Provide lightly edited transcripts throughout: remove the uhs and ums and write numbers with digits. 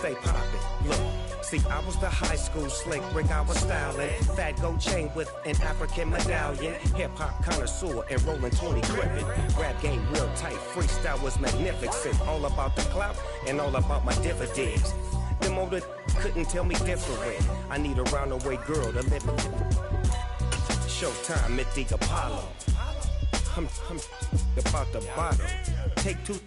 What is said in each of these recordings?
stay poppin'. Look, see, I was the high school slick Rick, I was styling. Fat gold chain with an African medallion. Hip-hop connoisseur and rolling 20 gripping. Rap game real tight, freestyle was magnificent. All about the clout and all about my dividends. Them older couldn't tell me different. I need a roundaway girl to live with. Showtime at the Apollo. I'm about the bottom. Take two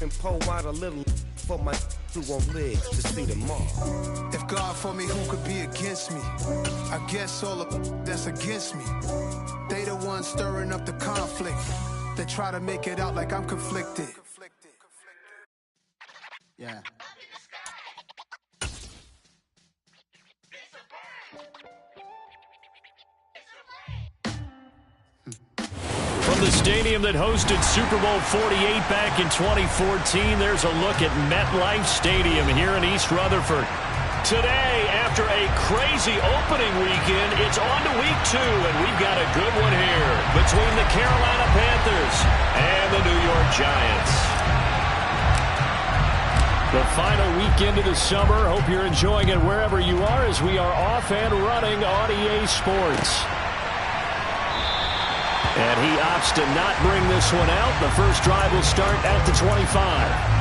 and pour out a little for my who won't live to see tomorrow. If God for me, who could be against me? I guess all of that's against me. They the ones stirring up the conflict. They try to make it out like I'm conflicted. Yeah. From the stadium that hosted Super Bowl 48 back in 2014, there's a look at MetLife Stadium here in East Rutherford. Today, after a crazy opening weekend, it's on to week 2, and we've got a good one here between the Carolina Panthers and the New York Giants. The final weekend of the summer. Hope you're enjoying it wherever you are as we are off and running on EA Sports. And he opts to not bring this one out. The first drive will start at the 25.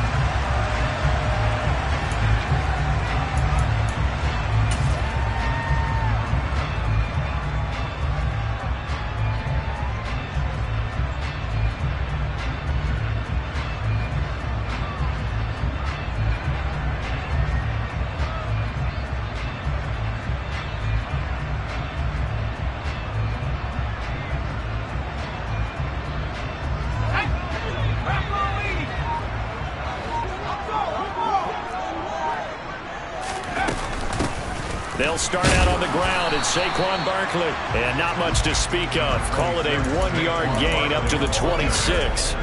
They'll start out on the ground, and Saquon Barkley. And not much to speak of. Call it a 1-yard gain up to the 26.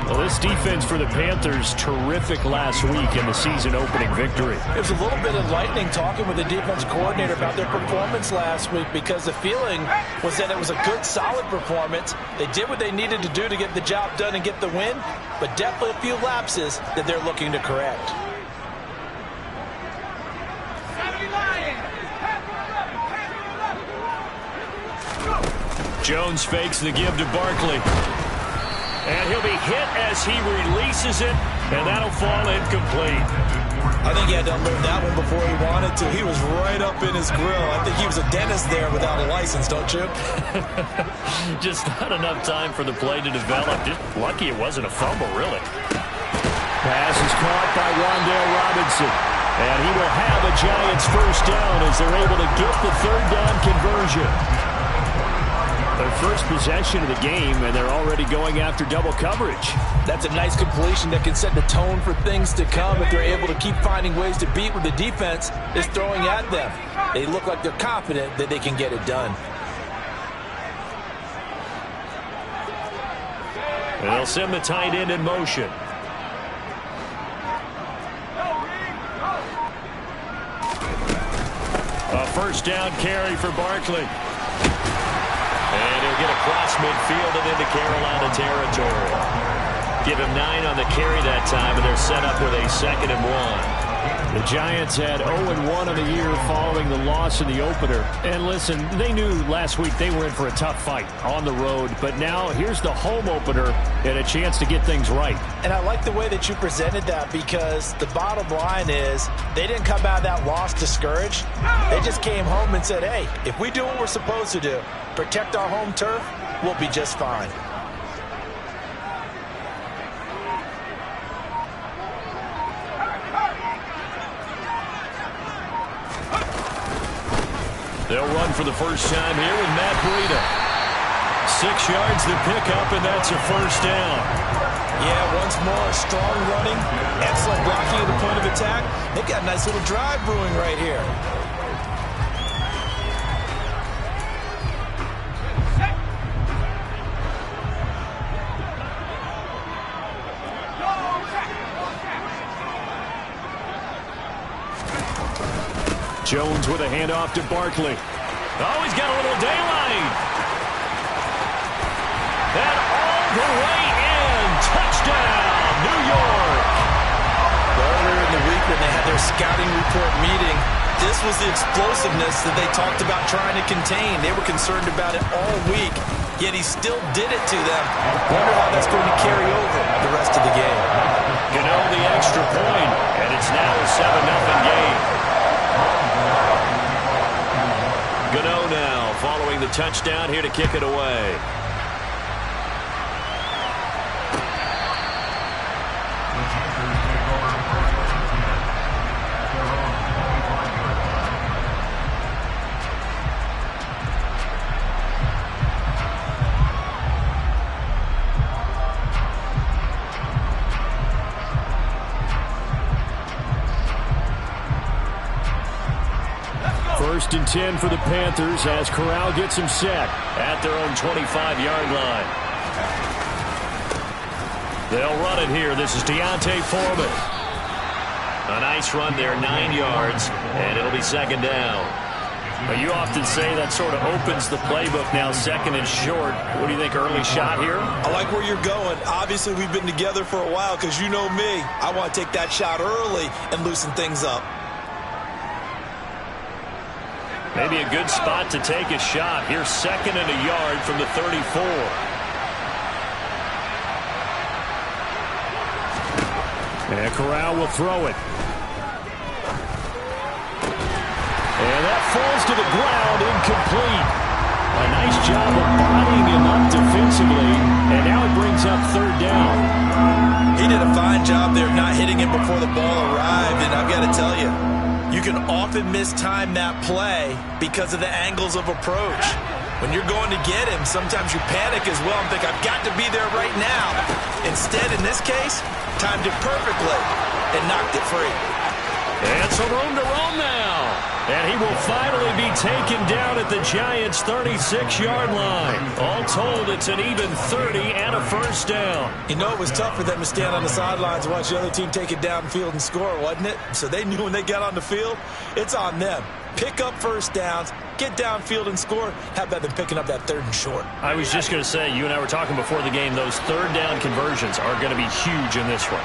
Well, this defense for the Panthers, terrific last week in the season-opening victory. It was a little bit enlightening talking with the defense coordinator about their performance last week because the feeling was that it was a good, solid performance. They did what they needed to do to get the job done and get the win, but definitely a few lapses that they're looking to correct. Jones fakes the give to Barkley. And he'll be hit as he releases it, and that'll fall incomplete. I think he had to unload that one before he wanted to. He was right up in his grill. I think he was a dentist there without a license, don't you? Just not enough time for the play to develop. Just lucky it wasn't a fumble, really. Pass is caught by Wan'Dale Robinson. And he will have a Giants first down as they're able to get the third down conversion. Their first possession of the game, and they're already going after double coverage. That's a nice completion that can set the tone for things to come if they're able to keep finding ways to beat what the defense is throwing at them. They look like they're confident that they can get it done. And they'll send the tight end in motion. A first down carry for Barkley. And he'll get across midfield and into Carolina territory. Give him 9 on the carry that time, and they're set up with a 2nd and 1. The Giants had 0-1 on the year following the loss in the opener. And listen, they knew last week they were in for a tough fight on the road. But now here's the home opener and a chance to get things right. And I like the way that you presented that because the bottom line is they didn't come out of that loss discouraged. They just came home and said, hey, if we do what we're supposed to do, protect our home turf, we'll be just fine. They'll run for the first time here with Matt Breida. 6 yards to pick up, and that's a first down. Yeah, once more, strong running, excellent blocking at the point of attack. They've got a nice little drive brewing right here. Jones with a handoff to Barkley. Oh, he's got a little daylight. And all the way in. Touchdown, New York. Earlier in the week when they had their scouting report meeting, this was the explosiveness that they talked about trying to contain. They were concerned about it all week, yet he still did it to them. Wonder how that's going to carry over the rest of the game. Gano the extra point, and it's now a 7-0 game. Gano now following the touchdown here to kick it away. First and 10 for the Panthers as Corral gets him set at their own 25-yard line. They'll run it here. This is Deontay Foreman. A nice run there, 9 yards, and it'll be second down. But you often say that sort of opens the playbook now, second and short. What do you think, early shot here? I like where you're going. Obviously, we've been together for a while because you know me. I want to take that shot early and loosen things up. Maybe a good spot to take a shot. Here's second and a yard from the 34. And Corral will throw it. And that falls to the ground, incomplete. A nice job of bodying him up defensively, and now it brings up third down. He did a fine job there of not hitting him before the ball arrived, and I've got to tell you, you can often mistime that play because of the angles of approach. When you're going to get him, sometimes you panic as well and think, I've got to be there right now. Instead, in this case, timed it perfectly and knocked it free. And some room to roam now. And he will finally be taken down at the Giants' 36-yard line. All told, it's an even 30 and a first down. You know, it was tough for them to stand on the sidelines and watch the other team take it downfield and score, wasn't it? So they knew when they got on the field, it's on them. Pick up first downs, get downfield and score. How about them picking up that third and short? I was just going to say, you and I were talking before the game, those third down conversions are going to be huge in this one.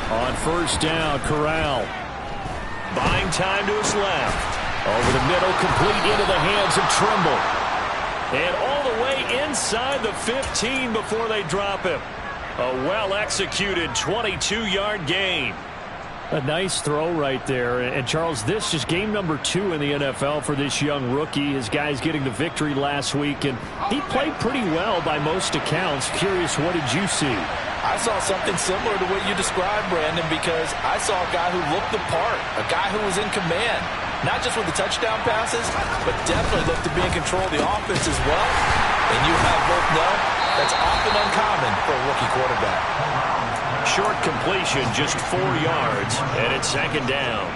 On first down, Corral. Buying time to his left. Over the middle, complete into the hands of Trimble. And all the way inside the 15 before they drop him. A well-executed 22-yard gain. A nice throw right there. And, Charles, this is game number 2 in the NFL for this young rookie. His guys getting the victory last week, and he played pretty well by most accounts. Curious, what did you see? I saw something similar to what you described, Brandon, because I saw a guy who looked the part, a guy who was in command, not just with the touchdown passes, but definitely looked to be in control of the offense as well. And you have both know that's often uncommon for a rookie quarterback. Short completion, just 4 yards, and it's second down.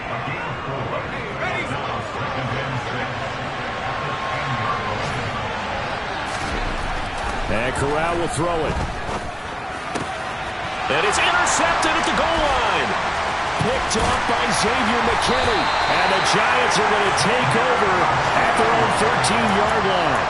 And Corral will throw it. And it's intercepted at the goal line. Picked off by Xavier McKinney. And the Giants are going to take over at their own 13-yard line.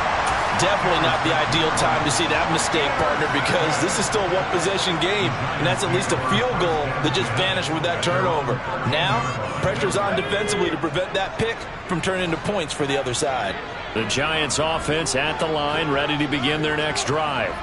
Definitely not the ideal time to see that mistake, partner, because this is still a one-possession game, and that's at least a field goal that just vanished with that turnover. Now, pressure's on defensively to prevent that pick from turning into points for the other side. The Giants offense at the line, ready to begin their next drive.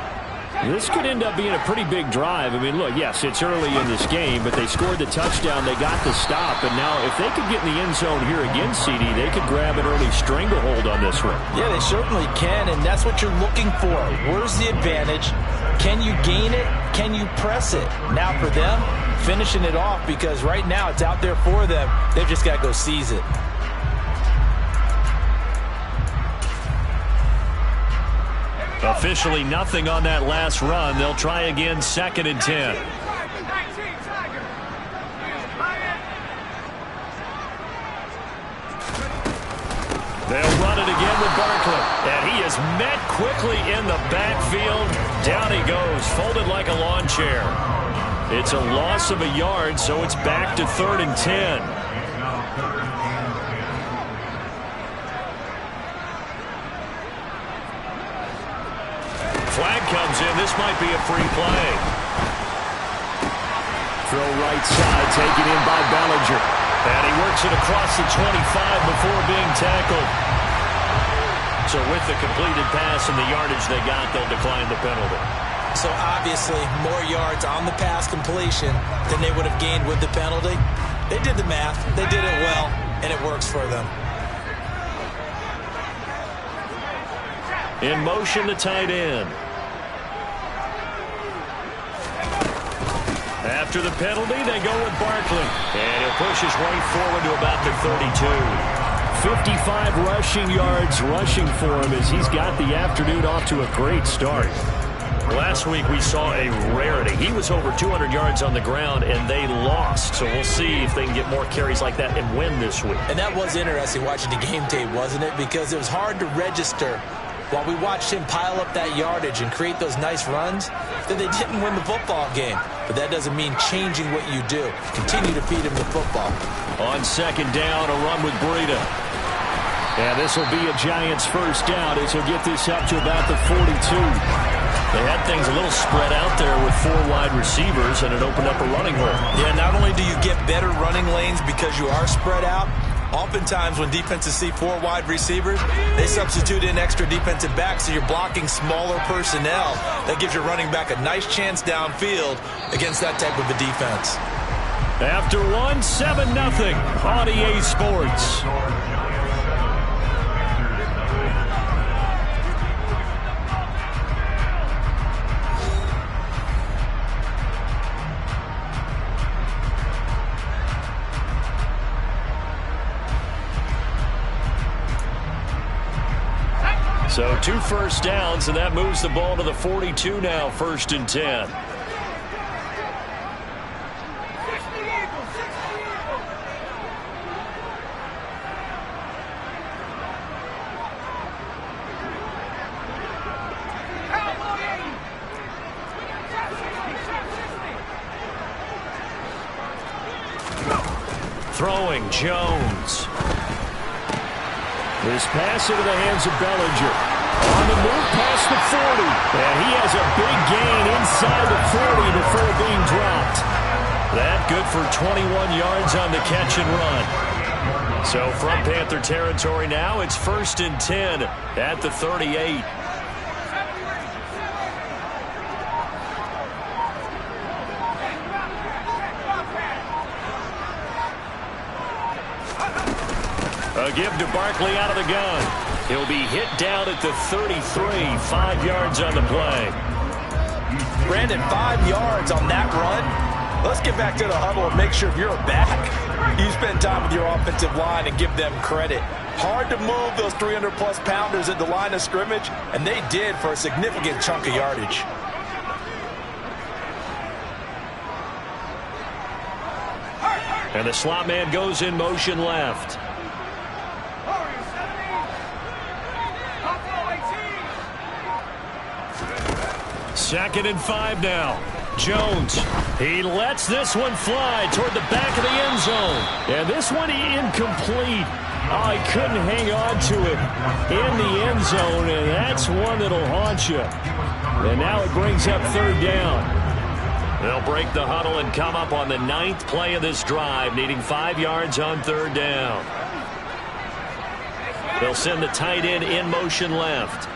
This could end up being a pretty big drive. I mean, look, yes, it's early in this game, but they scored the touchdown. They got the stop. And now if they could get in the end zone here again, CD, they could grab an early stranglehold on this one. Yeah, they certainly can, and that's what you're looking for. Where's the advantage? Can you gain it? Can you press it? Now for them, finishing it off, because right now it's out there for them. They've just got to go seize it. Officially nothing on that last run. They'll try again, second and 10. They'll run it again with Barkley. And he is met quickly in the backfield. Down he goes, folded like a lawn chair. It's a loss of a yard, so it's back to 3rd and 10. Flag comes in. This might be a free play. Throw right side, taken in by Bellinger. And he works it across the 25 before being tackled. So with the completed pass and the yardage they got, they'll decline the penalty. So obviously more yards on the pass completion than they would have gained with the penalty. They did the math. They did it well, and it works for them. In motion, the tight end. After the penalty, they go with Barkley. And he'll push his way forward to about the 32. 55 rushing yards rushing for him as he's got the afternoon off to a great start. Last week we saw a rarity. He was over 200 yards on the ground, and they lost. So we'll see if they can get more carries like that and win this week. And that was interesting watching the game tape, wasn't it? Because it was hard to register while we watched him pile up that yardage and create those nice runs, that they didn't win the football game. But that doesn't mean changing what you do. Continue to feed him the football. On second down, a run with Breida. And this will be a Giants first down as he'll get this up to about the 42. They had things a little spread out there with 4 wide receivers, and it opened up a running hole. Yeah, not only do you get better running lanes because you are spread out, oftentimes when defenses see 4 wide receivers, they substitute in extra defensive backs, so you're blocking smaller personnel. That gives your running back a nice chance downfield against that type of a defense. After 1, 7-0 on EA Sports. So 2 first downs, and that moves the ball to the 42 now, 1st and 10. Throwing, Jones. This pass into the hands of Bellinger. On the move past the 40. And he has a big gain inside the 40 before being dropped. That good for 21 yards on the catch and run. So from Panther territory now, it's 1st and 10 at the 38. A give to Barkley out of the gun. He'll be hit down at the 33, 5 yards on the play. Brandon, 5 yards on that run. Let's get back to the huddle and make sure if you're back, you spend time with your offensive line and give them credit. Hard to move those 300-plus pounders at the line of scrimmage, and they did for a significant chunk of yardage. And the slot man goes in motion left. Second and 5 now. Jones, he lets this one fly toward the back of the end zone. And this one incomplete. Oh, he couldn't hang on to it in the end zone, and that's one that'll haunt you. And now it brings up 3rd down. They'll break the huddle and come up on the 9th play of this drive, needing 5 yards on 3rd down. They'll send the tight end in motion left.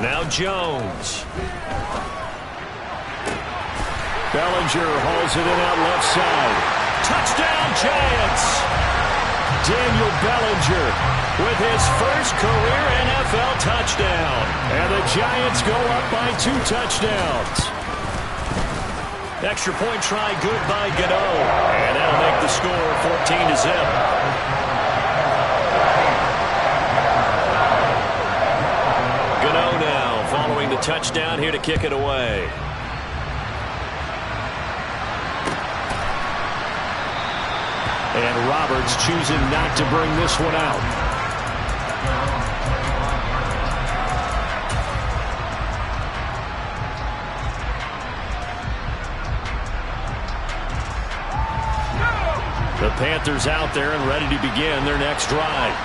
Now Jones. Bellinger hauls it in out left side. Touchdown, Giants! Daniel Bellinger with his first career NFL touchdown. And the Giants go up by 2 touchdowns. Extra point try good by Gano. And that'll make the score 14-0. Gano now following the touchdown here to kick it away. And Roberts choosing not to bring this one out. The Panthers out there and ready to begin their next drive.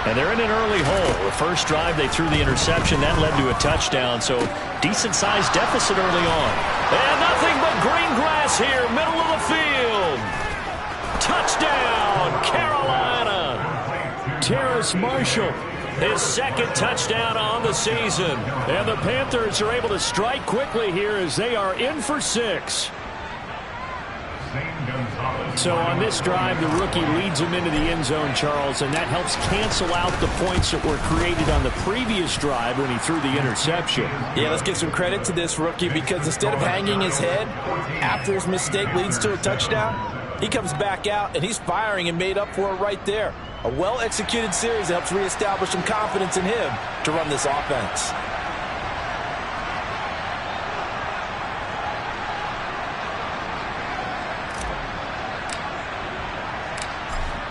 And they're in an early hole. The first drive, they threw the interception. That led to a touchdown, so decent-sized deficit early on. And nothing but green grass here, middle of the field. Touchdown, Carolina. Terrace Marshall, his second touchdown on the season. And the Panthers are able to strike quickly here as they are in for 6. So on this drive, the rookie leads him into the end zone, Charles, and that helps cancel out the points that were created on the previous drive when he threw the interception. Yeah, let's give some credit to this rookie because instead of hanging his head after his mistake leads to a touchdown, he comes back out and he's firing and made up for it right there. A well-executed series that helps reestablish some confidence in him to run this offense.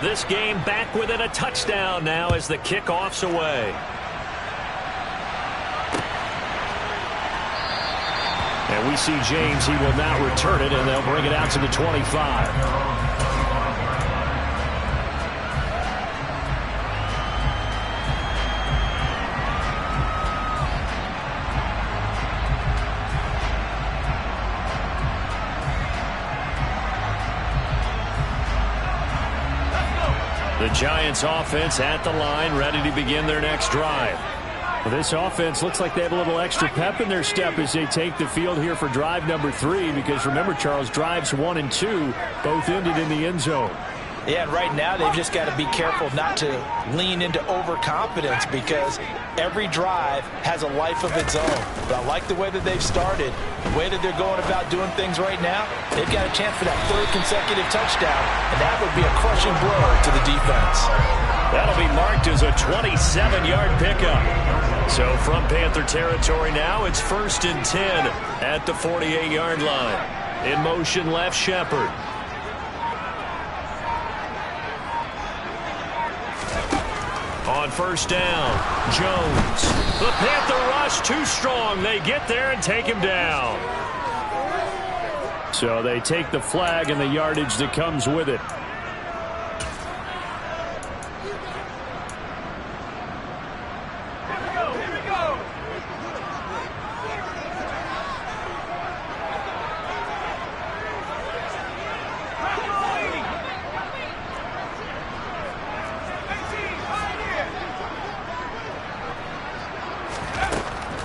This game back within a touchdown now as the kickoff's away. And we see James, he will not return it, and they'll bring it out to the 25. The Giants offense at the line, ready to begin their next drive. Well, this offense looks like they have a little extra pep in their step as they take the field here for drive number 3, because remember, Charles, drives 1 and 2 both ended in the end zone. Yeah, and right now they've just got to be careful not to lean into overconfidence because every drive has a life of its own. But I like the way that they've started, the way that they're going about doing things right now. They've got a chance for that 3rd consecutive touchdown, and that would be a crushing blow to the defense. That'll be marked as a 27-yard pickup. So from Panther territory now, it's 1st and 10 at the 48-yard line. In motion, left Shepard. On 1st down, Jones. The Panther rush too strong. They get there and take him down. So they take the flag and the yardage that comes with it.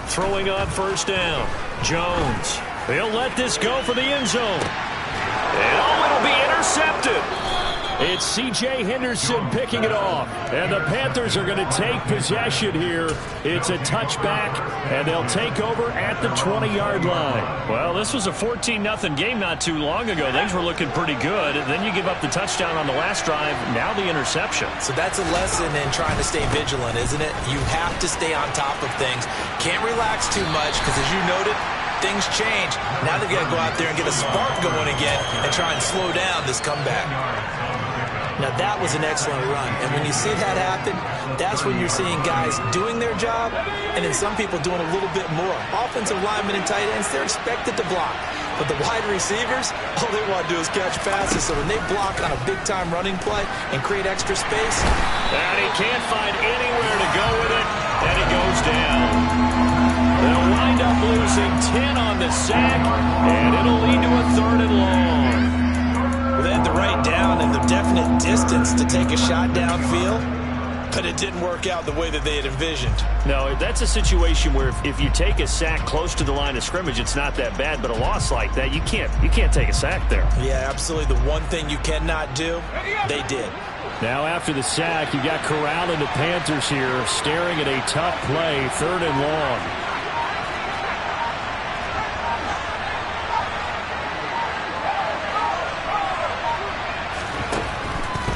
Throwing on 1st down, Jones. He'll let this go for the end zone. And it'll be intercepted. It's C.J. Henderson picking it off. And the Panthers are going to take possession here. It's a touchback, and they'll take over at the 20-yard line. Well, this was a 14-0 game not too long ago. Things were looking pretty good. Then you give up the touchdown on the last drive. Now the interception. So that's a lesson in trying to stay vigilant, isn't it? You have to stay on top of things. Can't relax too much because, as you noted, things change. Now they've got to go out there and get a spark going again and try and slow down this comeback. Now, that was an excellent run. And when you see that happen, that's when you're seeing guys doing their job and then some people doing a little bit more. Offensive linemen and tight ends, they're expected to block. But the wide receivers, all they want to do is catch passes. So when they block on a big-time running play and create extra space. And he can't find anywhere to go with it, and he goes down. They'll wind up losing 10 on the sack, and it'll lead to a 3rd and long. Well, they had the right down and the definite distance to take a shot downfield, but it didn't work out the way that they had envisioned. No, that's a situation where if you take a sack close to the line of scrimmage, it's not that bad, but a loss like that, you can't take a sack there. Yeah, absolutely. The one thing you cannot do, they did. Now after the sack, you got Corral and the Panthers here staring at a tough play, 3rd and long.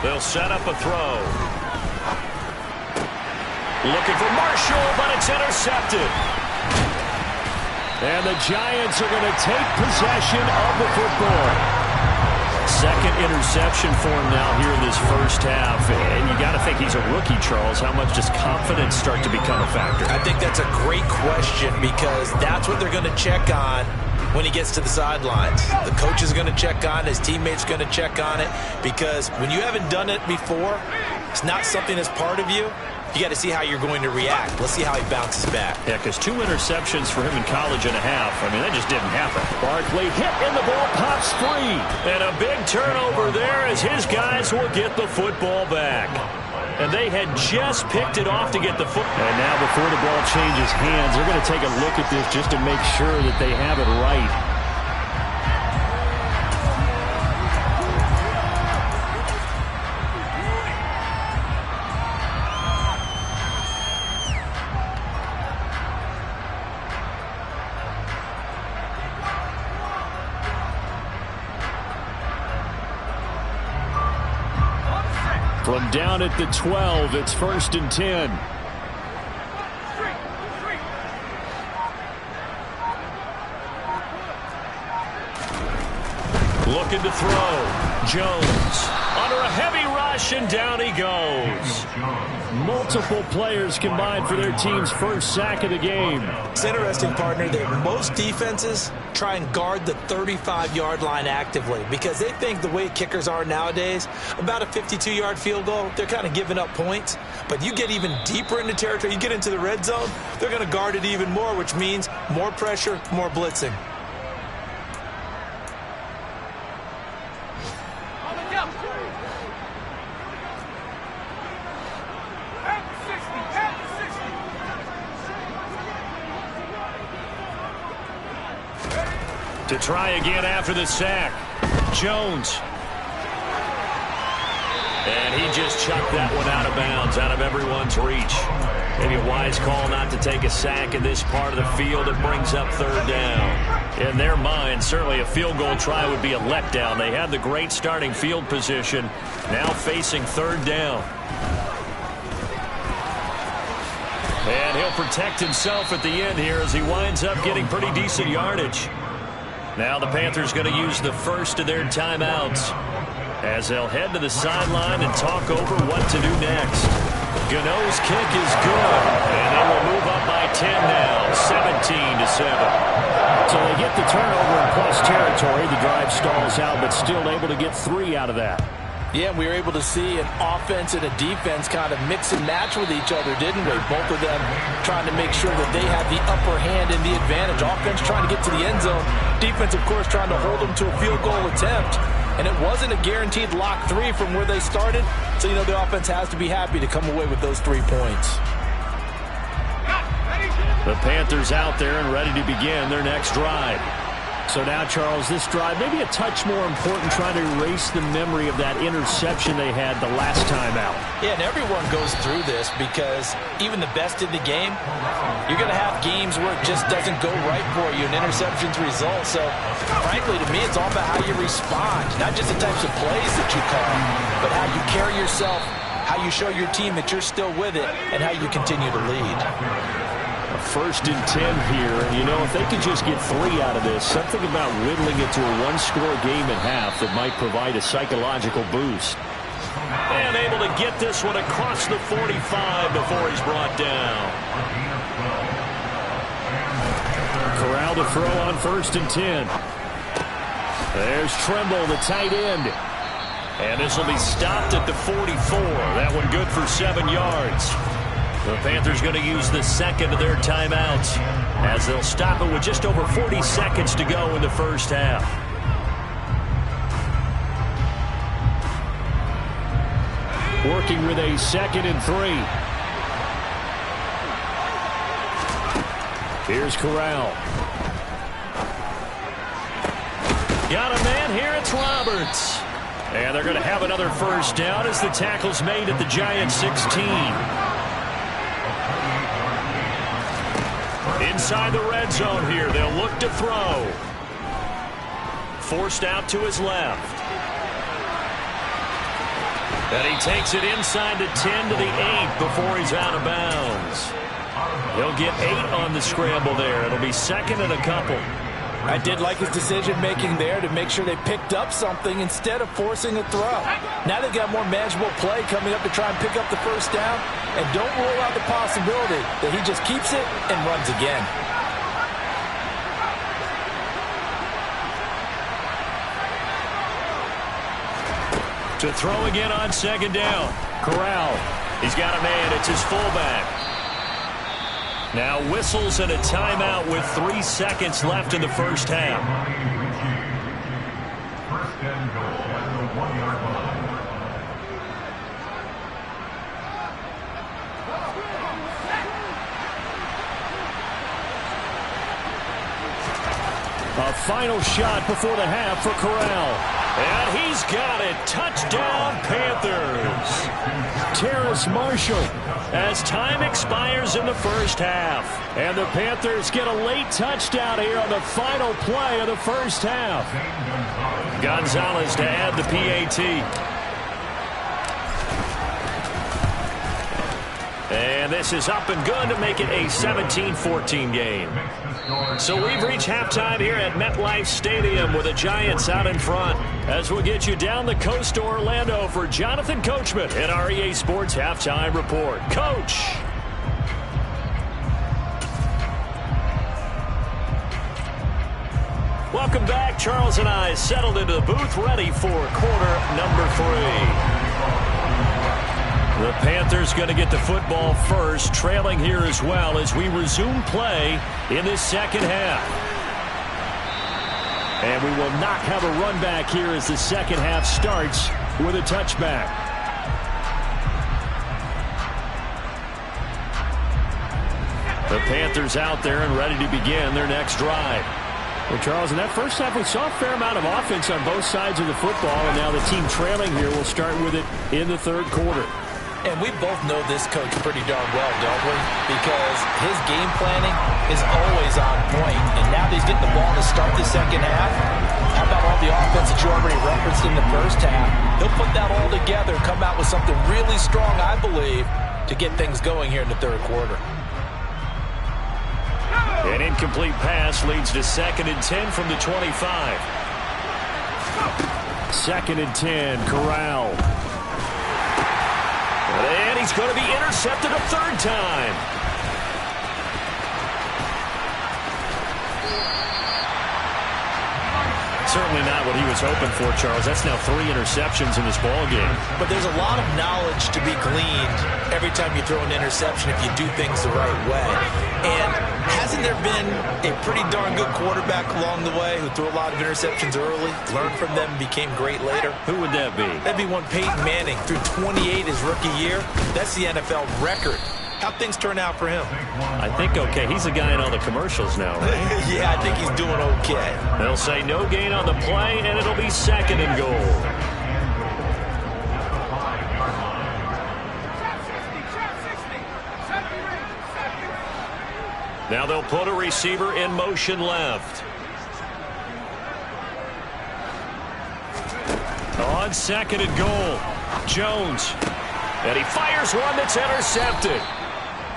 They'll set up a throw. Looking for Marshall, but it's intercepted. And the Giants are going to take possession of the football. Second interception for him now here in this first half. And you got to think he's a rookie, Charles. How much does confidence start to become a factor? I think that's a great question because that's what they're going to check on when he gets to the sidelines. The coach is going to check on it. His teammates are going to check on it because when you haven't done it before, it's not something that's part of you. You got to see how you're going to react. Let's see how he bounces back. Yeah, because 2 interceptions for him in college and a half. I mean, that just didn't happen. Barkley hit and the ball pops free. And a big turnover there as his guys will get the football back. And they had just picked it off to get the football. And now before the ball changes hands, they're going to take a look at this just to make sure that they have it right. From down at the 12, it's 1st and 10. Looking to throw. Jones under a heavy rush, and down he goes. Multiple players combined for their team's first sack of the game. It's interesting, partner, that most defenses try and guard the 35-yard line actively because they think the way kickers are nowadays, about a 52-yard field goal, they're kind of giving up points. But you get even deeper into territory, you get into the red zone, they're going to guard it even more, which means more pressure, more blitzing. To try again after the sack. Jones. And he just chucked that one out of bounds, out of everyone's reach. Maybe a wise call not to take a sack in this part of the field. It brings up 3rd down. In their mind, certainly a field goal try would be a letdown. They had the great starting field position. Now facing 3rd down. And he'll protect himself at the end here as he winds up getting pretty decent yardage. Now the Panthers going to use the first of their timeouts as they'll head to the sideline and talk over what to do next. Gano's kick is good, and they will move up by 10 now, 17-7. So they get the turnover in plus territory. The drive stalls out, but still able to get 3 out of that. Yeah, we were able to see an offense and a defense kind of mix and match with each other, didn't we? Both of them trying to make sure that they have the upper hand and the advantage. Offense trying to get to the end zone. Defense, of course, trying to hold them to a field goal attempt. And it wasn't a guaranteed lock 3 from where they started. So, you know, the offense has to be happy to come away with those 3 points. The Panthers out there and ready to begin their next drive. So now, Charles, this drive maybe a touch more important, trying to erase the memory of that interception they had the last time out. Yeah, and everyone goes through this because even the best in the game, you're going to have games where it just doesn't go right for you, and interceptions result. So, frankly, to me, it's all about how you respond, not just the types of plays that you call, but how you carry yourself, how you show your team that you're still with it, and how you continue to lead. 1st and 10 here, and you know, if they could just get 3 out of this, something about whittling it to a 1-score game at half that might provide a psychological boost. And able to get this one across the 45 before he's brought down. Corral to throw on 1st and 10. There's Tremble, the tight end. And this will be stopped at the 44. That one good for 7 yards. The Panthers going to use the second of their timeouts as they'll stop it with just over 40 seconds to go in the first half. Working with a 2nd and 3. Here's Corral. Got a man here, it's Roberts. And they're going to have another first down as the tackle's made at the Giants 16. Inside the red zone here, they'll look to throw. Forced out to his left. And he takes it inside the 10 to the 8 before he's out of bounds. He'll get 8 on the scramble there. It'll be 2nd and a couple. I did like his decision-making there to make sure they picked up something instead of forcing a throw. Now they've got more manageable play coming up to try and pick up the first down, and don't rule out the possibility that he just keeps it and runs again. To throw again on second down. Corral. He's got a man. It's his fullback. Now whistles and a timeout with 3 seconds left in the first half. First and goal at the 1-yard line. A final shot before the half for Corral. And he's got it. Touchdown, Panthers. Terrace Marshall as time expires in the first half. And the Panthers get a late touchdown here on the final play of the first half. Gonzalez to add the PAT. And this is up and good to make it a 17-14 game. So we've reached halftime here at MetLife Stadium with the Giants out in front. As we'll get you down the coast to Orlando for Jonathan Coachman in our EA Sports Halftime Report. Coach! Welcome back. Charles and I settled into the booth ready for quarter number 3. The Panthers going to get the football first, trailing here as well as we resume play in this second half. And we will not have a run back here as the second half starts with a touchback. The Panthers out there and ready to begin their next drive. Well, Charles, in that first half, we saw a fair amount of offense on both sides of the football, and now the team trailing here will start with it in the third quarter. And we both know this coach pretty darn well, don't we? Because his game planning is always on point. And now that he's getting the ball to start the second half, how about all the offense that you already referenced in the first half? He'll put that all together, come out with something really strong, I believe, to get things going here in the third quarter. An incomplete pass leads to 2nd and 10 from the 25. 2nd and 10, Corral. And he's going to be intercepted a third time. Certainly not what he was hoping for, Charles. That's now 3 interceptions in this ball game. But there's a lot of knowledge to be gleaned every time you throw an interception if you do things the right way. And hasn't there been a pretty darn good quarterback along the way who threw a lot of interceptions early, learned from them, and became great later? Who would that be? That'd be one Peyton Manning. Threw 28 his rookie year. That's the NFL record. How'd things turn out for him? I think okay. He's a guy in all the commercials now, right? Yeah, I think he's doing okay. They'll say no gain on the play, and it'll be 2nd and goal. Now they'll put a receiver in motion left. On 2nd and goal, Jones. And he fires one that's intercepted.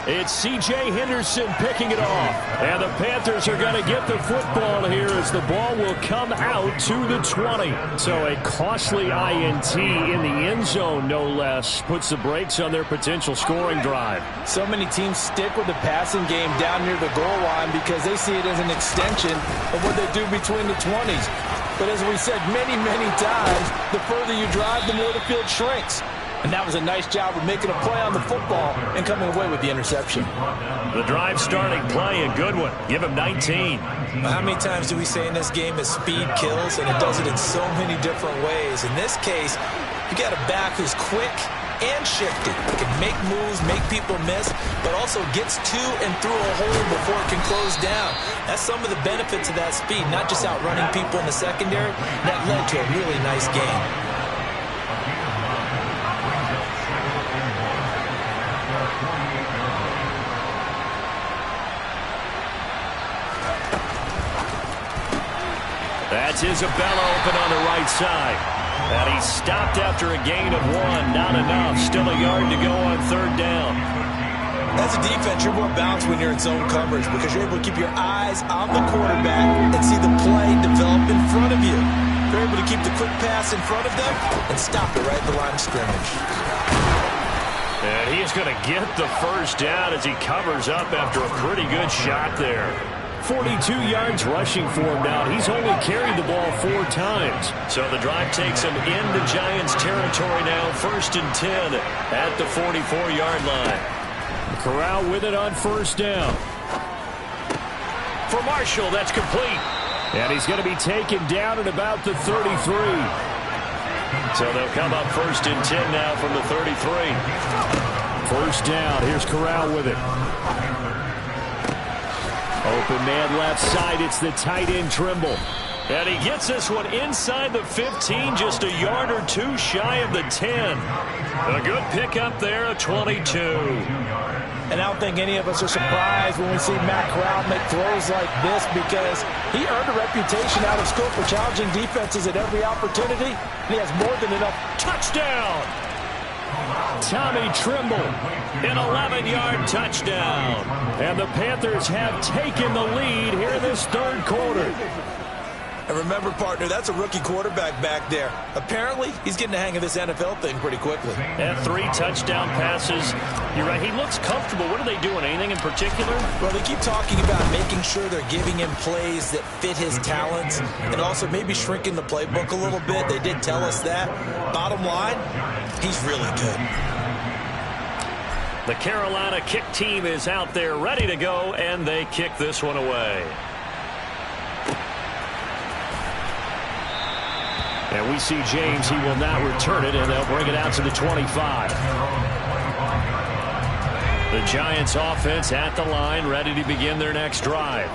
It's C.J. Henderson picking it off. And the Panthers are going to get the football here as the ball will come out to the 20. So a costly INT in the end zone, no less, puts the brakes on their potential scoring drive. So many teams stick with the passing game down near the goal line because they see it as an extension of what they do between the 20s. But as we said many, many times, the further you drive, the more the field shrinks. And that was a nice job of making a play on the football and coming away with the interception. The drive starting play, a good one. Give him 19. How many times do we say in this game that speed kills, and it does it in so many different ways? In this case, you got a back who's quick and shifty. He can make moves, make people miss, but also gets to and through a hole before it can close down. That's some of the benefits of that speed, not just outrunning people in the secondary. That led to a really nice game. That's Isabella open on the right side. And he stopped after a gain of 1. Not enough. Still a yard to go on 3rd down. As a defense, you're more balanced when you're in zone coverage because you're able to keep your eyes on the quarterback and see the play develop in front of you. You're able to keep the quick pass in front of them and stop it right at the line of scrimmage. And he is going to get the first down as he covers up after a pretty good shot there. 42 yards rushing for him now. He's only carried the ball 4 times. So the drive takes him into Giants territory now. 1st and 10 at the 44-yard line. Corral with it on first down. For Marshall, that's complete. And he's going to be taken down at about the 33. So they'll come up 1st and 10 now from the 33. First down. Here's Corral with it. Open man left side. It's the tight end Trimble. And he gets this one inside the 15, just a yard or 2 shy of the 10. A good pickup there, a 22. And I don't think any of us are surprised when we see Matt Corral make throws like this because he earned a reputation out of school for challenging defenses at every opportunity, and he has more than enough. Touchdown! Tommy Trimble. An 11-yard touchdown. And the Panthers have taken the lead here in this 3rd quarter. And remember, partner, that's a rookie quarterback back there. Apparently, he's getting the hang of this NFL thing pretty quickly. And 3 touchdown passes. You're right, he looks comfortable. What are they doing? Anything in particular? Well, they keep talking about making sure they're giving him plays that fit his talents and also maybe shrinking the playbook a little bit. They did tell us that. Bottom line, he's really good. The Carolina kick team is out there ready to go, and they kick this one away. And we see James. He will not return it, and they'll bring it out to the 25. The Giants offense at the line, ready to begin their next drive.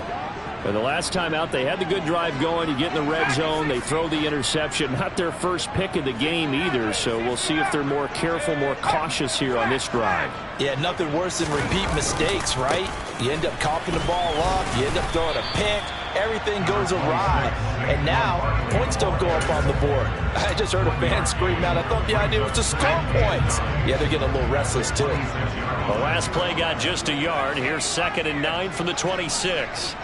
And the last time out, they had the good drive going. You get in the red zone, they throw the interception. Not their first pick of the game either, so we'll see if they're more careful, more cautious here on this drive. Yeah, nothing worse than repeat mistakes, right? You end up coughing the ball up, you end up throwing a pick, everything goes awry. And now, points don't go up on the board. I just heard a fan scream out, I thought the idea was to score points. Yeah, they're getting a little restless too. The last play got just a yard. Here's 2nd and 9 from the 26.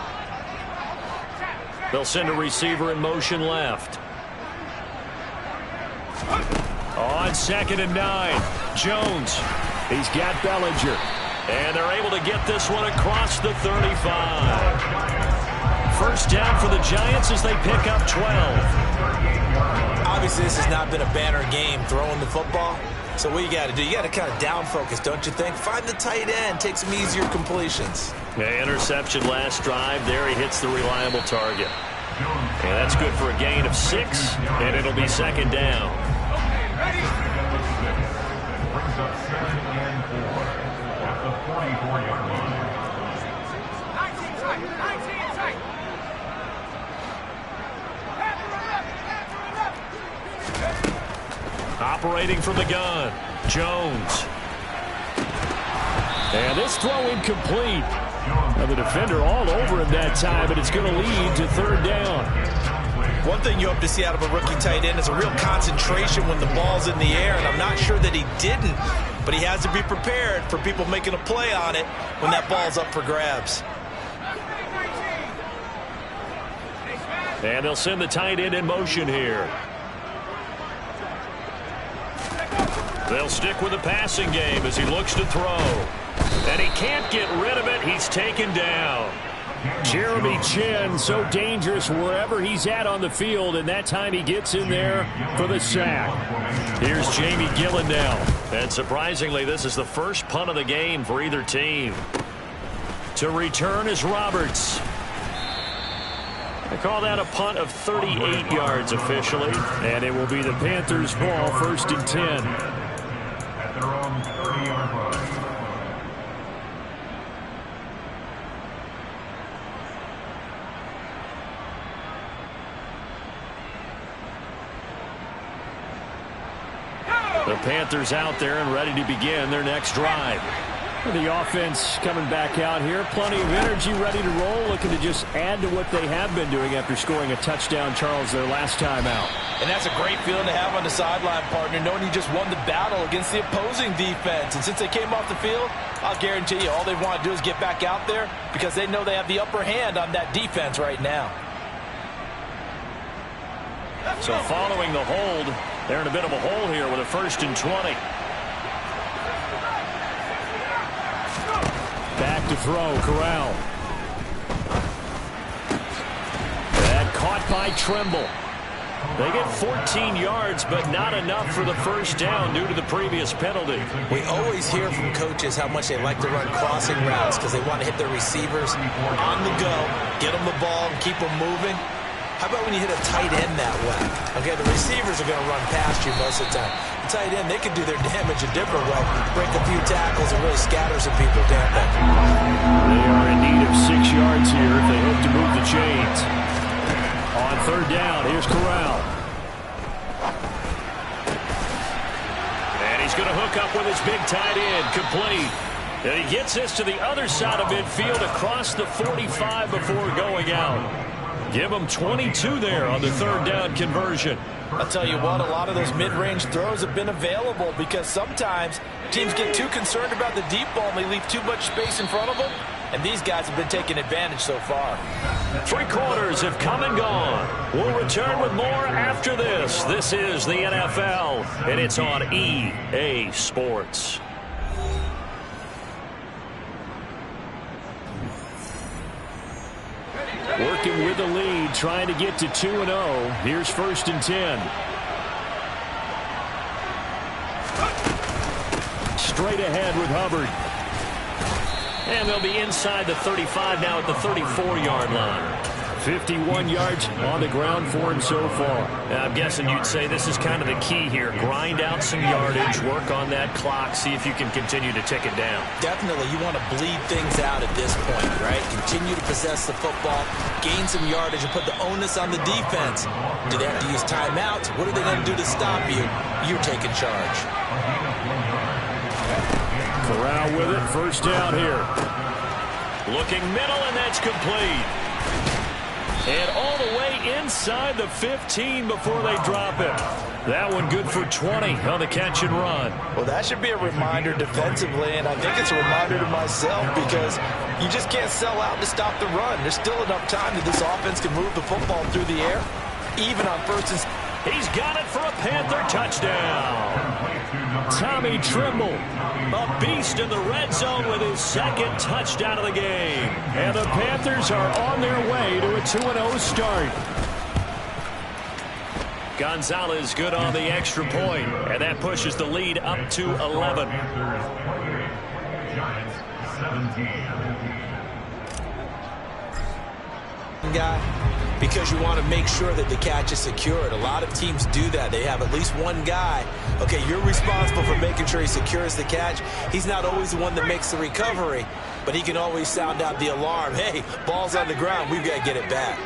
They'll send a receiver in motion left. On 2nd and 9, Jones. He's got Bellinger. And they're able to get this one across the 35. First down for the Giants as they pick up 12. Obviously, this has not been a banner game throwing the football. So what you got to do, you got to kind of down focus, don't you think? Find the tight end, take some easier completions. Yeah, interception last drive. There he hits the reliable target. And that's good for a gain of 6, and it'll be 2nd down. Brings up 2nd and 4 at the 44-yard line. Operating from the gun, Jones. And this throw incomplete. Now the defender all over him that time, but it's going to lead to 3rd down. One thing you hope to see out of a rookie tight end is a real concentration when the ball's in the air, and I'm not sure that he didn't, but he has to be prepared for people making a play on it when that ball's up for grabs. And they'll send the tight end in motion here. They'll stick with the passing game as he looks to throw. And he can't get rid of it. He's taken down. Jeremy Chin, so dangerous wherever he's at on the field, and that time he gets in there for the sack. Here's Jamie Gillen now. And surprisingly, this is the first punt of the game for either team. To return is Roberts. They call that a punt of 38 yards officially. And it will be the Panthers' ball, 1st and 10. At their own 30-yard line. The Panthers out there and ready to begin their next drive. The offense coming back out here. Plenty of energy, ready to roll, looking to just add to what they have been doing after scoring a touchdown, Charles, their last time out. And that's a great feeling to have on the sideline, partner, knowing you just won the battle against the opposing defense. And since they came off the field, I'll guarantee you all they want to do is get back out there because they know they have the upper hand on that defense right now. So following the hold, they're in a bit of a hole here with a 1st and 20. Back to throw, Corral. And caught by Trimble. They get 14 yards, but not enough for the 1st down due to the previous penalty. We always hear from coaches how much they like to run crossing routes because they want to hit their receivers on the go, get them the ball, and keep them moving. How about when you hit a tight end that way? Okay, the receivers are going to run past you most of the time. The tight end, they can do their damage a different way, break a few tackles and really scatter some people, can't they? They are in need of 6 yards here if they hope to move the chains. On 3rd down, here's Corral. And he's going to hook up with his big tight end, complete. And he gets this to the other side of midfield across the 45 before going out. Give them 22 there on the 3rd down conversion. I'll tell you what, a lot of those mid-range throws have been available because sometimes teams get too concerned about the deep ball and they leave too much space in front of them. And these guys have been taking advantage so far. 3 quarters have come and gone. We'll return with more after this. This is the NFL, and it's on EA Sports. Working with the lead, trying to get to 2-0. Here's 1st and 10. Straight ahead with Hubbard. And they'll be inside the 35 now at the 34-yard line. 51 yards on the ground for him so far. I'm guessing you'd say this is kind of the key here. Grind out some yardage, work on that clock, see if you can continue to tick it down. Definitely, you want to bleed things out at this point, right? Continue to possess the football, gain some yardage, and put the onus on the defense. Do they have to use timeouts? What are they going to do to stop you? You're taking charge. Corral with it, 1st down here. Looking middle, and that's complete. And all the way inside the 15 before they drop it. That one good for 20 on the catch and run. Well, that should be a reminder defensively, and I think it's a reminder to myself because you just can't sell out to stop the run. There's still enough time that this offense can move the football through the air, even on 1st and... He's got it for a Panther touchdown. Tommy Trimble, a beast in the red zone with his 2nd touchdown of the game. And the Panthers are on their way to a 2-0 start. Gonzalez good on the extra point, and that pushes the lead up to 11. Giants 17. Guy, because you want to make sure that the catch is secured. A lot of teams do that. They have at least one guy. Okay, you're responsible for making sure he secures the catch. He's not always the one that makes the recovery, but he can always sound out the alarm. Hey, ball's on the ground. We've got to get it back.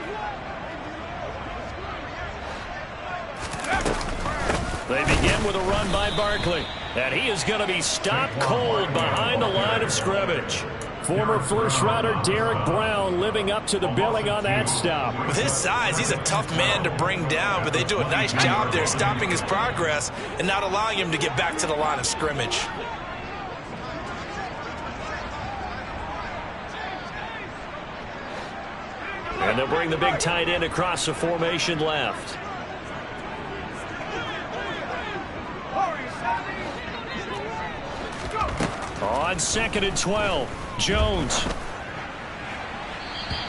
They begin with a run by Barkley, and he is going to be stopped cold behind the line of scrimmage. Former first-rounder Derek Brown living up to the billing on that stop. With his size, he's a tough man to bring down, but they do a nice job there stopping his progress and not allowing him to get back to the line of scrimmage. And they'll bring the big tight end across the formation left. On 2nd and 12. Jones.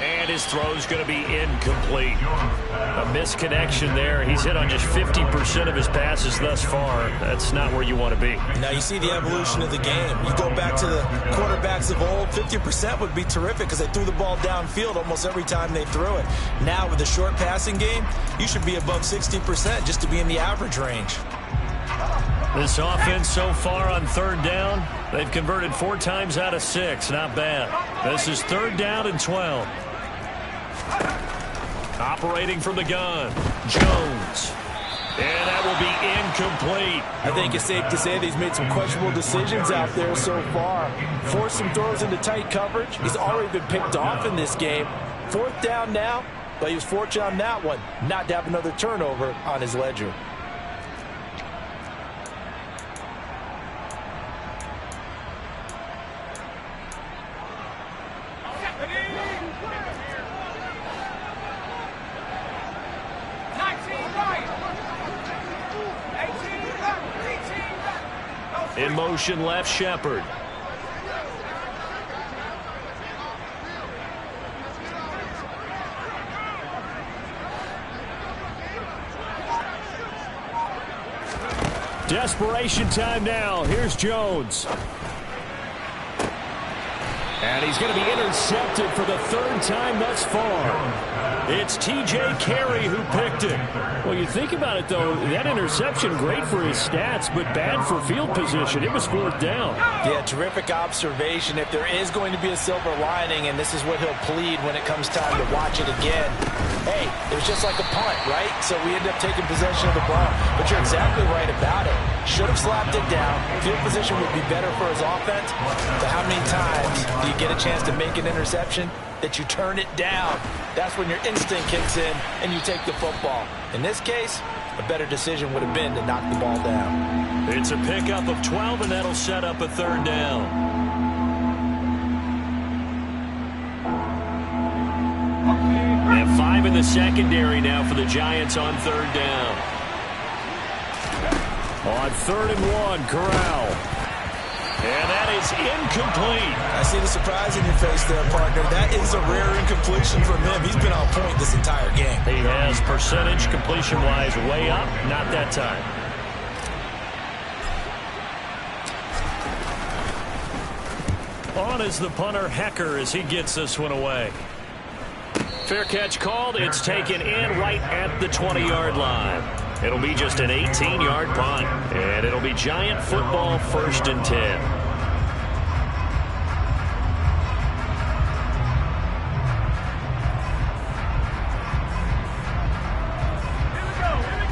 And his throw's going to be incomplete. A misconnection there. He's hit on just 50% of his passes thus far. That's not where you want to be. Now you see the evolution of the game. You go back to the quarterbacks of old, 50% would be terrific because they threw the ball downfield almost every time they threw it. Now with the short passing game, you should be above 60% just to be in the average range. This offense so far on 3rd down, they've converted 4 times out of 6. Not bad. This is 3rd down and 12. Operating from the gun, Jones. And that will be incomplete. I think it's safe to say that he's made some questionable decisions out there so far. Forced some throws into tight coverage. He's already been picked off in this game. 4th down now, but he was fortunate on that one not to have another turnover on his ledger. In motion left, Shepard. Desperation time now. Here's Jones. And he's going to be intercepted for the 3rd time thus far. It's T.J. Carey who picked it. Well, you think about it, though, that interception, great for his stats, but bad for field position. It was 4th down. Yeah, terrific observation. If there is going to be a silver lining, and this is what he'll plead when it comes time to watch it again, hey, it was just like a punt, right? So we end up taking possession of the ball. But you're exactly right about it. Should have slapped it down. Field position would be better for his offense. But how many times do you get a chance to make an interception that you turn it down? That's when your instinct kicks in and you take the football. In this case, a better decision would have been to knock the ball down. It's a pickup of 12, and that'll set up a 3rd down. And 5 in the secondary now for the Giants on 3rd down. On 3rd and 1, Corral. And that is incomplete. I see the surprise in your face there, partner. That is a rare incompletion from him. He's been on point this entire game. He has percentage completion-wise way up. Not that time. On is the punter, Hecker, as he gets this one away. Fair catch called. It's taken in right at the 20-yard line. It'll be just an 18-yard punt. And it'll be Giant football, 1st and 10.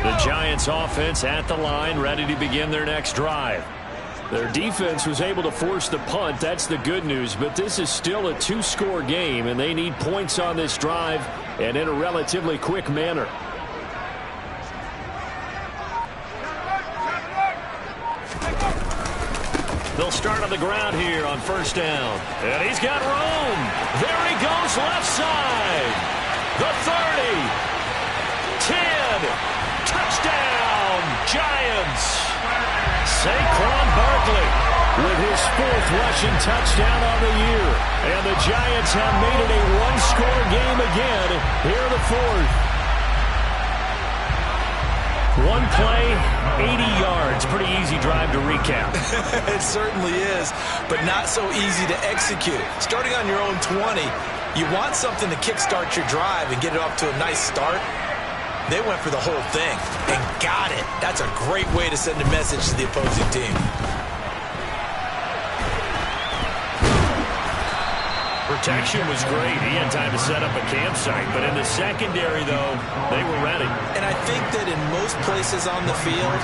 The Giants offense at the line, ready to begin their next drive. Their defense was able to force the punt. That's the good news. But this is still a 2-score game, and they need points on this drive and in a relatively quick manner. They'll start on the ground here on 1st down. And he's got room. There he goes left side. The 30. 10. Touchdown, Giants. Saquon Barkley with his 4th rushing touchdown on the year. And the Giants have made it a 1-score game again here in the 4th. 1 play, 80 yards. Pretty easy drive to recap. It certainly is, but not so easy to execute. Starting on your own 20, you want something to kickstart your drive and get it off to a nice start. They went for the whole thing and got it. That's a great way to send a message to the opposing team. Protection was great. He had time to set up a campsite. But in the secondary, though, they were ready. And I think that in most places on the field,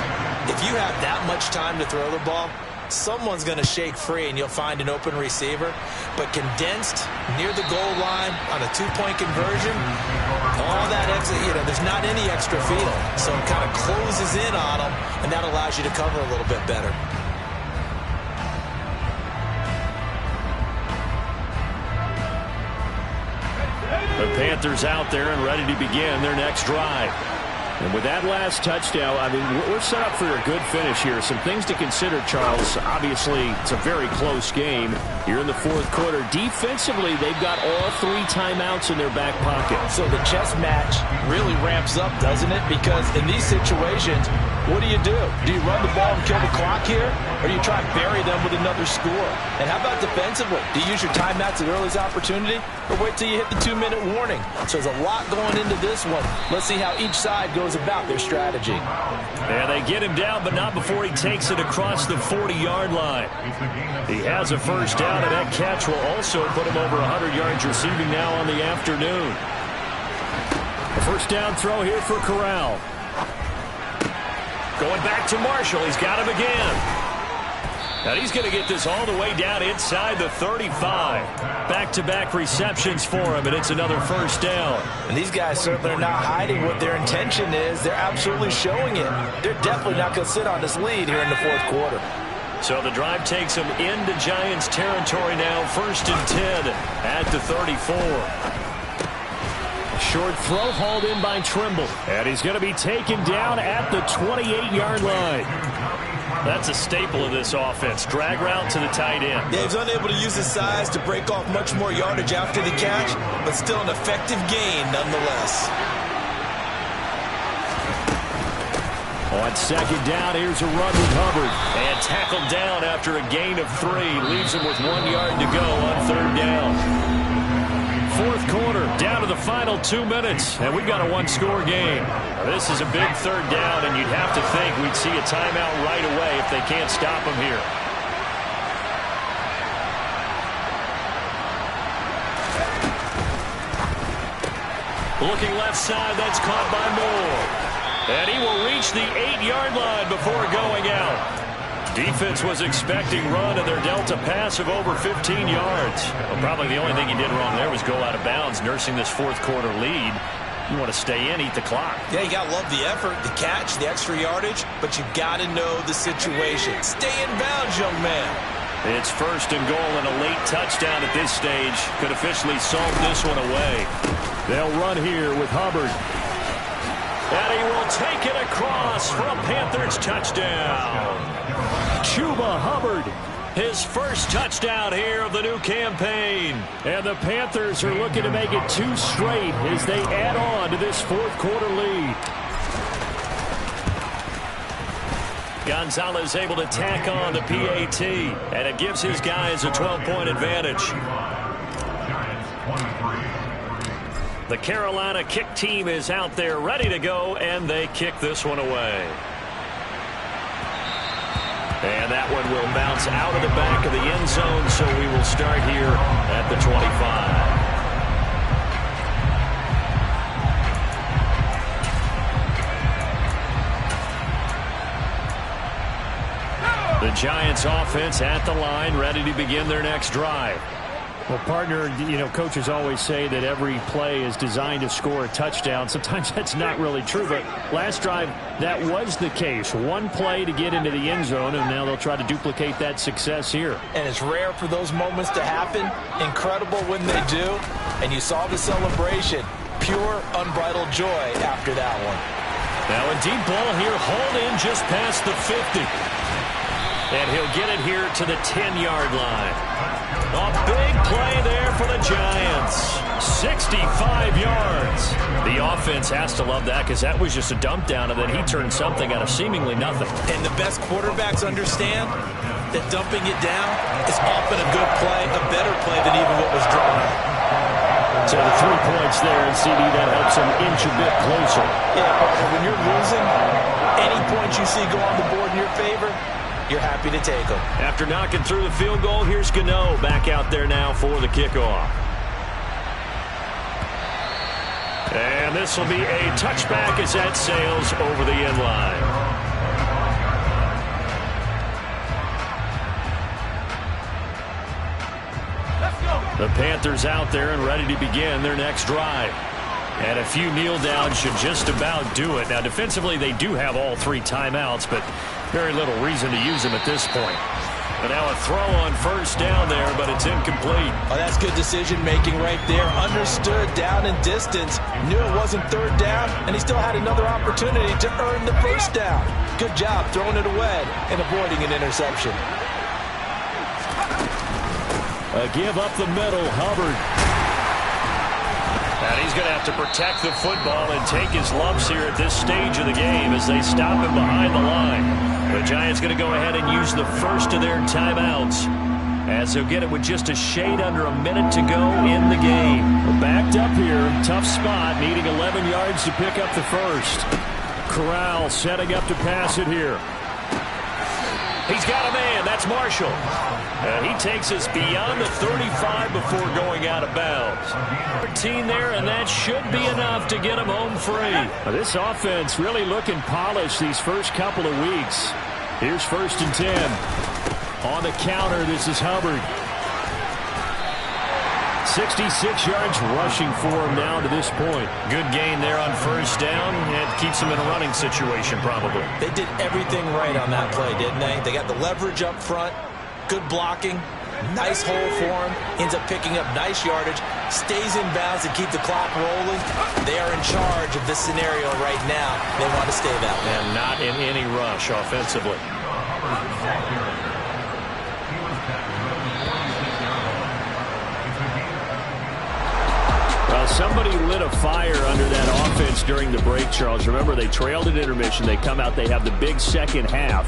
if you have that much time to throw the ball, someone's going to shake free and you'll find an open receiver. But condensed near the goal line on a 2-point conversion, all that extra, there's not any extra field. So it kind of closes in on them, and that allows you to cover a little bit better. The Panthers out there and ready to begin their next drive. And with that last touchdown, I mean, we're set up for a good finish here. Some things to consider, Charles. Obviously, it's a very close game. You're in the 4th quarter. Defensively, they've got all 3 timeouts in their back pocket. So the chess match really ramps up, doesn't it? Because in these situations, what do? Do you run the ball and kill the clock here? Or do you try and bury them with another score? And how about defensively? Do you use your timeouts at earliest opportunity? Or wait till you hit the 2-minute warning? So there's a lot going into this one. Let's see how each side goes about their strategy. And they get him down, but not before he takes it across the 40-yard line. He has a 1st down, and that catch will also put him over 100 yards receiving now on the afternoon. A 1st down throw here for Corral. Going back to Marshall. He's got him again. And he's going to get this all the way down inside the 35. Back-to-back receptions for him, and it's another first down. And these guys certainly are not hiding what their intention is. They're absolutely showing it. They're definitely not going to sit on this lead here in the fourth quarter. So the drive takes them into Giants territory now. 1st and 10 at the 34. Short throw hauled in by Trimble. And he's going to be taken down at the 28-yard line. That's a staple of this offense. Drag route to the tight end. Yeah, he's unable to use his size to break off much more yardage after the catch, but still an effective gain nonetheless. On 2nd down, here's a run with Hubbard. And tackled down after a gain of 3. Leaves him with 1 yard to go on 3rd down. 4th quarter, down to the final 2 minutes, and we've got a 1-score game. This is a big 3rd down, and you'd have to think we'd see a timeout right away if they can't stop him here. Looking left side, that's caught by Moore. And he will reach the 8-yard line before going out. Defense was expecting run, and they're dealt a pass of over 15 yards. Well, probably the only thing he did wrong there was go out of bounds, nursing this 4th quarter lead. You want to stay in, eat the clock. Yeah, you got to love the effort, the catch, the extra yardage, but you got to know the situation. Stay in bounds, young man. It's 1st and goal and a late touchdown at this stage. Could officially solve this one away. They'll run here with Hubbard. And he will take it across for a Panthers touchdown. Chuba Hubbard. His first touchdown here of the new campaign. And the Panthers are looking to make it 2 straight as they add on to this 4th quarter lead. Gonzalez able to tack on the PAT, and it gives his guys a 12-point advantage. The Carolina kick team is out there ready to go, and they kick this one away. And that one will bounce out of the back of the end zone, so we will start here at the 25. The Giants offense at the line, ready to begin their next drive. Well, partner, you know, coaches always say that every play is designed to score a touchdown. Sometimes that's not really true, but last drive, that was the case. 1 play to get into the end zone, and now they'll try to duplicate that success here. And it's rare for those moments to happen. Incredible when they do. And you saw the celebration. Pure, unbridled joy after that one. Now a deep ball here, hauled in just past the 50. And he'll get it here to the 10-yard line. A big play there for the Giants. 65 yards. The offense has to love that because that was just a dump down, and then he turned something out of seemingly nothing. And the best quarterbacks understand that dumping it down is often a good play, a better play than even what was drawn up. So the 3 points there, and CD, that helps him inch a bit closer. Yeah, partner, when you're losing, any points you see go on the board in your favor, you're happy to take them. After knocking through the field goal, here's Gano back out there now for the kickoff. And this will be a touchback as that sails over the end line. The Panthers out there and ready to begin their next drive. And a few kneel downs should just about do it. Now, defensively, they do have all 3 timeouts, but very little reason to use them at this point. And now a throw on 1st down there, but it's incomplete. Oh, that's good decision-making right there. Understood down and distance. Knew it wasn't 3rd down, and he still had another opportunity to earn the 1st down. Good job throwing it away and avoiding an interception. A give up the middle, Hubbard. And he's going to have to protect the football and take his lumps here at this stage of the game as they stop him behind the line. The Giants going to go ahead and use the first of their timeouts as they'll get it with just a shade under a minute to go in the game. We're backed up here. Tough spot, needing 11 yards to pick up the first. Corral setting up to pass it here. He's got a man. That's Marshall. And he takes us beyond the 35 before going out of bounds. 13 there, and that should be enough to get him home free. Well, this offense really looking polished these first couple of weeks. Here's 1st and 10. On the counter, this is Hubbard. 66 yards rushing for him now to this point. Good gain there on 1st down. It keeps him in a running situation probably. They did everything right on that play, didn't they? They got the leverage up front, good blocking, nice hole for him, ends up picking up nice yardage, stays in bounds to keep the clock rolling. They are in charge of this scenario right now. They want to stay that way. And not in any rush offensively. Somebody lit a fire under that offense during the break, Charles. Remember, they trailed at intermission. They come out, they have the big second half.